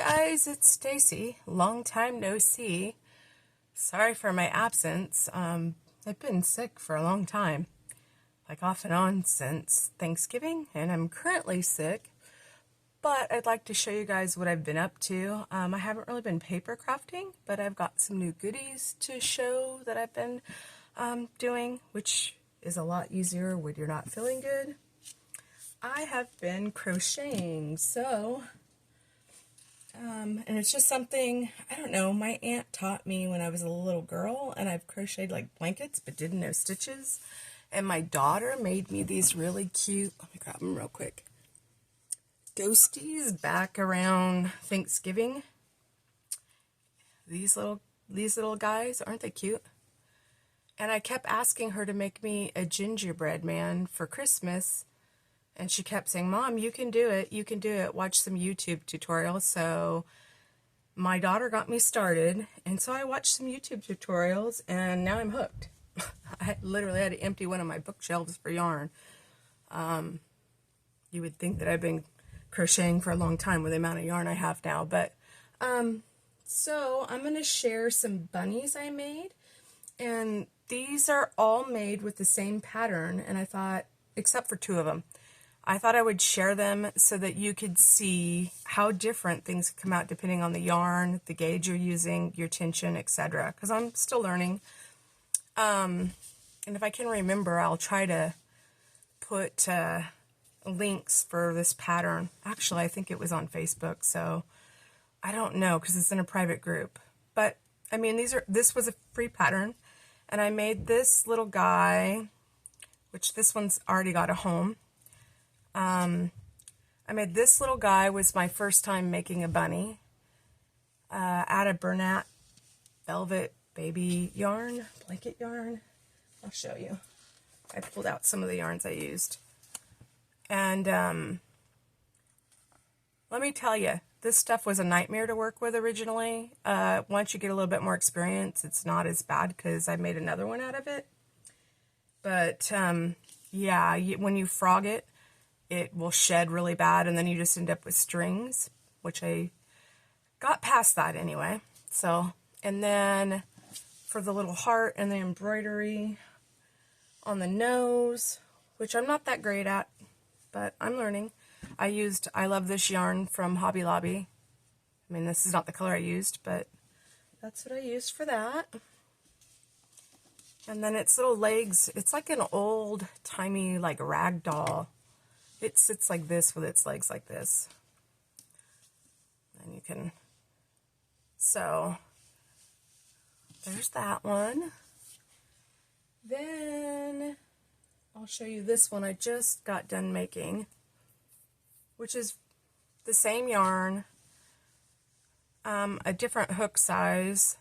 guys, it's Stacey. Long time no see. Sorry for my absence. I've been sick for a long time, like off and on since Thanksgiving, and I'm currently sick. But I'd like to show you guys what I've been up to. I haven't really been paper crafting, but I've got some new goodies to show that I've been doing, which is a lot easier when you're not feeling good. I have been crocheting, so and it's just something, I don't know, my aunt taught me when I was a little girl, and I've crocheted like blankets but didn't know stitches. And my daughter made me these really cute, let me grab them real quick, ghosties back around Thanksgiving. These little guys, aren't they cute? And I kept asking her to make me a gingerbread man for Christmas. And she kept saying, Mom, you can do it. You can do it. Watch some YouTube tutorials. So my daughter got me started. And so I watched some YouTube tutorials. And now I'm hooked. I literally had to empty one of my bookshelves for yarn. You would think that I've been crocheting for a long time with the amount of yarn I have now. But so I'm going to share some bunnies I made. And these are all made with the same pattern. And I thought, except for two of them, I thought I would share them so that you could see how different things come out depending on the yarn, the gauge you're using, your tension, etc. Because I'm still learning. And if I can remember, I'll try to put links for this pattern. Actually, I think it was on Facebook, so I don't know because it's in a private group. But I mean, this was a free pattern, and I made this little guy, which this one's already got a home. I made this little guy, was my first time making a bunny, out of Bernat velvet baby yarn, blanket yarn. I'll show you. I pulled out some of the yarns I used. And let me tell you, this stuff was a nightmare to work with originally. Once you get a little bit more experience, it's not as bad because I made another one out of it. But yeah, when you frog it, it will shed really bad, and then you just end up with strings, which I got past that anyway. So, and then for the little heart and the embroidery on the nose, which I'm not that great at, but I'm learning. I love this yarn from Hobby Lobby. I mean, this is not the color I used, but that's what I used for that. And then its little legs, it's like an old-timey, like, rag doll. It sits like this with its legs like this. And you can, so there's that one. Then I'll show you this one I just got done making, which is the same yarn, a different hook size.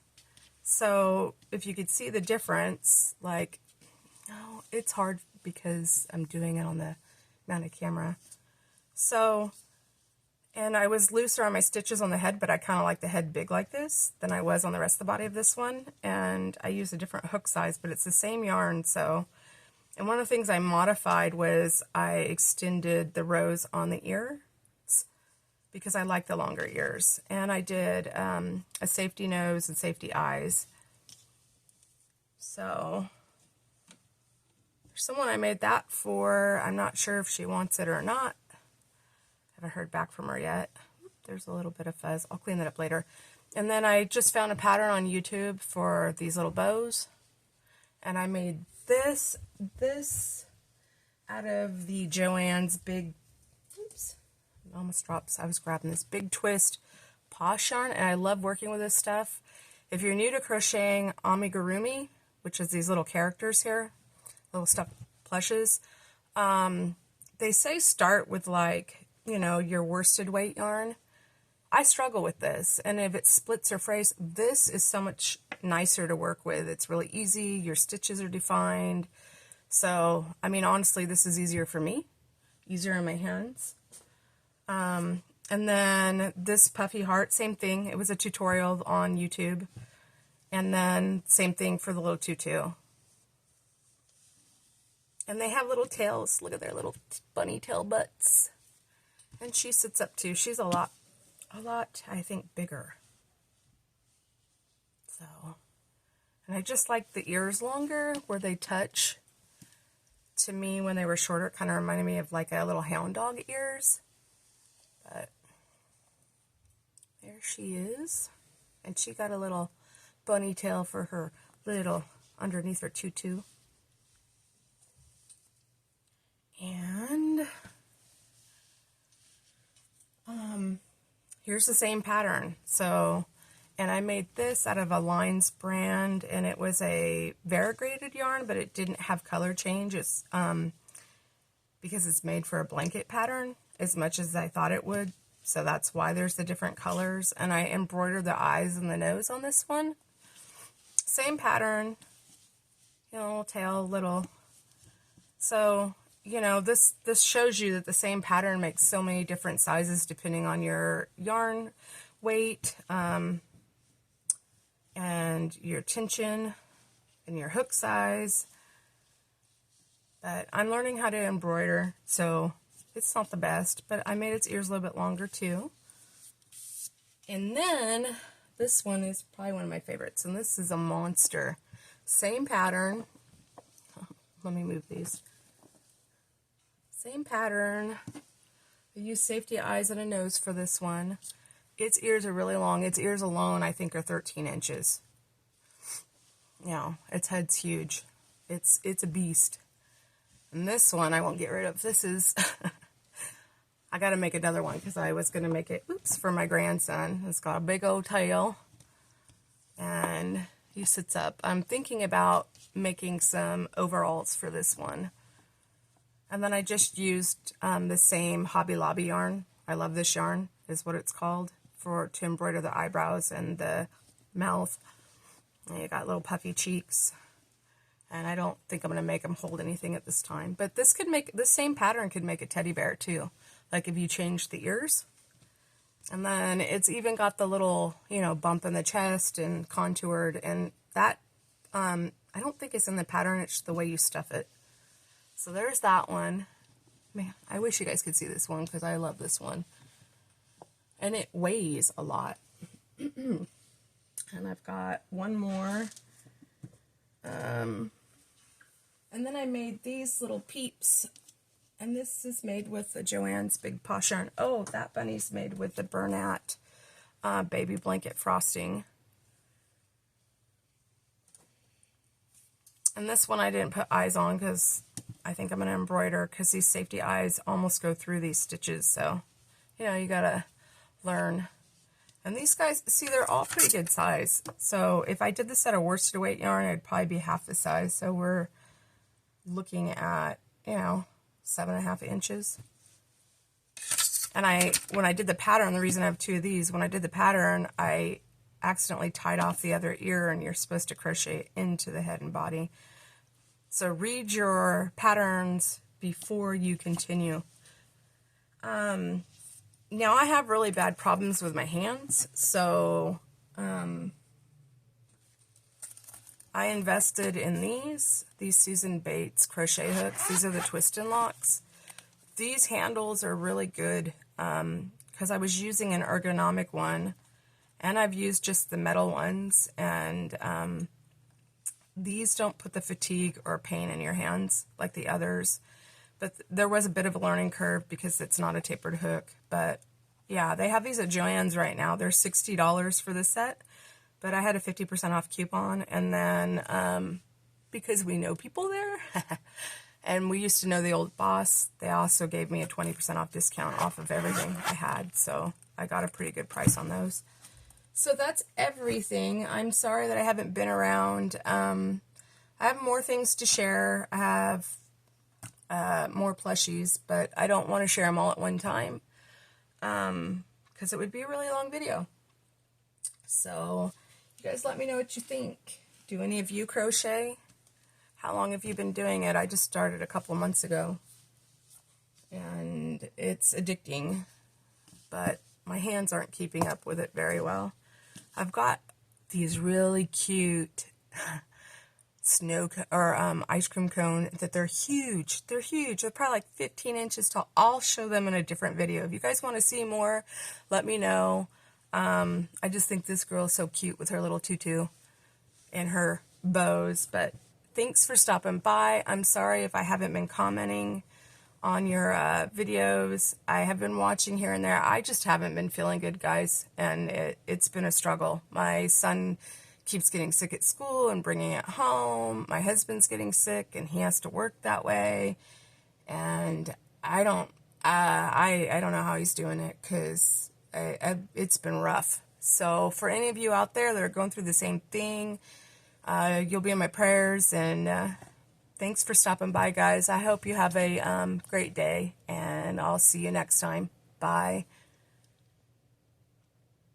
So if you could see the difference, like, oh, it's hard because I'm doing it on the mounted camera. So, and I was looser on my stitches on the head, but I kind of like the head big like this than I was on the rest of the body of this one. And I used a different hook size, but it's the same yarn. So, and one of the things I modified was I extended the rows on the ears because I like the longer ears. And I did a safety nose and safety eyes. So someone I made that for, I'm not sure if she wants it or not. Haven't heard back from her yet. There's a little bit of fuzz. I'll clean that up later. And then I just found a pattern on YouTube for these little bows. And I made this out of the Joann's big, oops, it almost drops. I was grabbing this big twist posh yarn, and I love working with this stuff. If you're new to crocheting amigurumi, which is these little characters here, little stuffed plushes, they say start with, like, you know, your worsted weight yarn. I struggle with this, and if it splits or frays, this is so much nicer to work with. It's really easy. Your stitches are defined. So, I mean, honestly, this is easier for me, easier in my hands. And then this puffy heart, same thing. It was a tutorial on YouTube. And then same thing for the little tutu. And they have little tails. Look at their little bunny tail butts. And she sits up too. She's a lot a lot, I think, bigger. So, and I just like the ears longer where they touch. To me, when they were shorter, it kind of reminded me of like a little hound dog ears. But there she is. And she got a little bunny tail for her little underneath her tutu. And here's the same pattern. So, and I made this out of a Lines brand, and it was a variegated yarn, but it didn't have color change. It's because it's made for a blanket pattern as much as I thought it would. So that's why there's the different colors. And I embroidered the eyes and the nose on this one. Same pattern, you know, little tail, little. So, you know, this shows you that the same pattern makes so many different sizes depending on your yarn weight, and your tension and your hook size. But I'm learning how to embroider, so it's not the best, but I made its ears a little bit longer too. And then this one is probably one of my favorites, and this is a monster. Same pattern. Let me move these. Same pattern. I use safety eyes and a nose for this one. Its ears are really long. Its ears alone, I think, are 13 inches. You know, its head's huge. It's a beast. And this one I won't get rid of. This is, I got to make another one because I was going to make it, oops, for my grandson. It's got a big old tail. And he sits up. I'm thinking about making some overalls for this one. And then I just used the same Hobby Lobby yarn. I love this yarn, is what it's called, to embroider the eyebrows and the mouth. And you got little puffy cheeks. And I don't think I'm going to make them hold anything at this time. But this same pattern could make a teddy bear too. Like if you change the ears. And then it's even got the little, you know, bump in the chest and contoured. And that, I don't think it's in the pattern. It's the way you stuff it. So there's that one. Man, I wish you guys could see this one because I love this one. And it weighs a lot. And I've got one more. And then I made these little peeps. And this is made with the Joann's Big Posh yarn. Oh, that bunny's made with the Bernat baby blanket frosting. And this one I didn't put eyes on because I think I'm going to embroider because these safety eyes almost go through these stitches. So, you know, you got to learn. And these guys, see, they're all pretty good size. So if I did this at a worsted weight yarn, it'd probably be half the size. So we're looking at, you know, 7.5 inches. And when I did the pattern, the reason I have two of these, when I did the pattern, I accidentally tied off the other ear, and you're supposed to crochet into the head and body. So read your patterns before you continue. Now I have really bad problems with my hands, so I invested in these Susan Bates crochet hooks. These are the twist and locks. These handles are really good because I was using an ergonomic one, and I've used just the metal ones, and these don't put the fatigue or pain in your hands like the others. But there was a bit of a learning curve because it's not a tapered hook. But yeah, they have these at Joann's right now. They're $60 for the set, but I had a 50% off coupon. And then because we know people there and we used to know the old boss, they also gave me a 20% off discount off of everything I had. So I got a pretty good price on those. So that's everything. I'm sorry that I haven't been around. I have more things to share. I have more plushies, but I don't want to share them all at one time because it would be a really long video. So you guys let me know what you think. Do any of you crochet? How long have you been doing it? I just started a couple months ago, and it's addicting, but my hands aren't keeping up with it very well. I've got these really cute ice cream cone that they're huge. They're huge. They're probably like 15 inches tall. I'll show them in a different video. If you guys want to see more, let me know. I just think this girl is so cute with her little tutu and her bows. But thanks for stopping by. I'm sorry if I haven't been commenting on your videos. I have been watching here and there. I just haven't been feeling good, guys, and it's been a struggle. My son keeps getting sick at school and bringing it home. My husband's getting sick and he has to work that way, and I don't know how he's doing it, because it's been rough. So for any of you out there that are going through the same thing, you'll be in my prayers, and thanks for stopping by, guys. I hope you have a great day, and I'll see you next time. Bye.